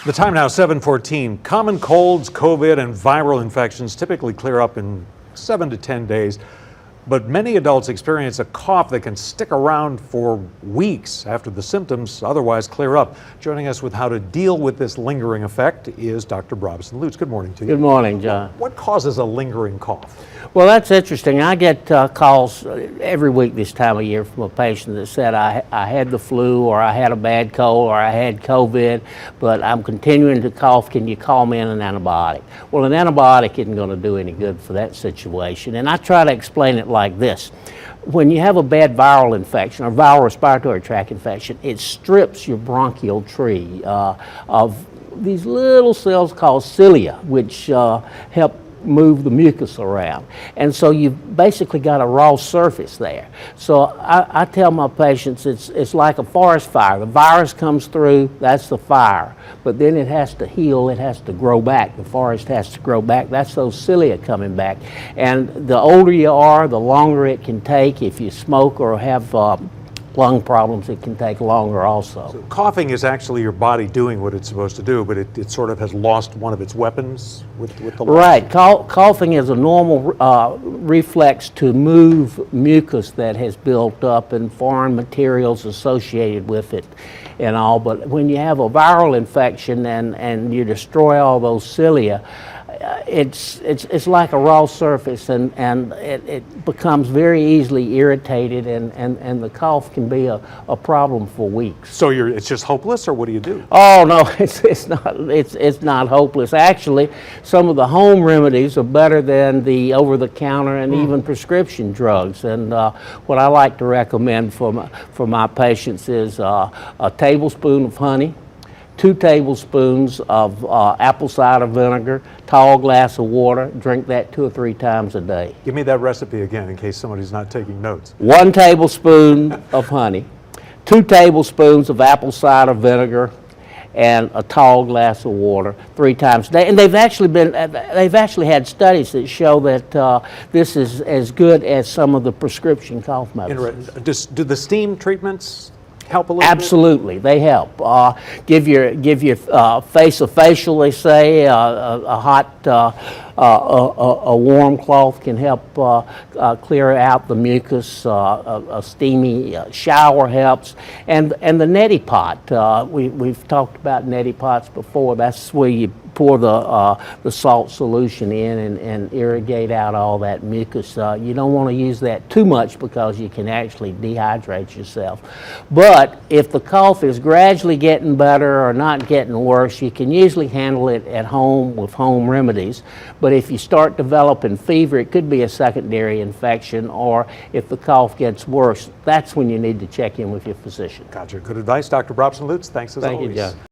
The time now, 7:14. Common colds, COVID, and viral infections typically clear up in 7 to 10 days. But many adults experience a cough that can stick around for weeks after the symptoms otherwise clear up. Joining us with how to deal with this lingering effect is Dr. Lutz. Good morning to you. Good morning, John. What causes a lingering cough? Well, that's interesting. I get calls every week this time of year from a patient that said, I had the flu, or I had a bad cold, or I had COVID, but I'm continuing to cough. Can you call me in an antibiotic? Well, an antibiotic isn't going to do any good for that situation. And I try to explain it like this. When you have a bad viral infection or viral respiratory tract infection, it strips your bronchial tree of these little cells called cilia, which help move the mucus around. And so you've basically got a raw surface there. So I tell my patients it's like a forest fire. The virus comes through, that's the fire. But then it has to heal, it has to grow back. The forest has to grow back. That's those cilia coming back. And the older you are, the longer it can take. If you smoke or have lung problems, it can take longer also. So coughing is actually your body doing what it's supposed to do, but it sort of has lost one of its weapons with the Right. Coughing is a normal reflex to move mucus that has built up and foreign materials associated with it and all. But when you have a viral infection and you destroy all those cilia, it's like a raw surface, and it becomes very easly irritated, and the cough can be a problem for weeks. So it's just hopeless, or what do you do? Oh no, it's not hopeless. Actually, some of the home remedies are better than the over-the-counter and even prescription drugs. And what I like to recommend for my patients is a tablespoon of honey, 2 tablespoons of apple cider vinegar, tall glass of water. Drink that 2 or 3 times a day. Give me that recipe again in case somebody's not taking notes. 1 tablespoon of honey, 2 tablespoons of apple cider vinegar, and a tall glass of water 3 times a day. And they've actually had studies that show that this is as good as some of the prescription cough medicines. Do the steam treatments help a little Absolutely, they help. Give your face a facial, they say. A hot, a warm cloth can help clear out the mucus. A steamy shower helps, and the neti pot. We've talked about neti pots before. That's where you pour the salt solution in and irrigate out all that mucus. You don't want to use that too much because you can actually dehydrate yourself. But if the cough is gradually getting better or not getting worse, you can usually handle it at home with home remedies. But if you start developing fever, it could be a secondary infection, or if the cough gets worse, that's when you need to check in with your physician. Gotcha. Good advice, Dr. Lutz. Thanks as always. Thank you, John.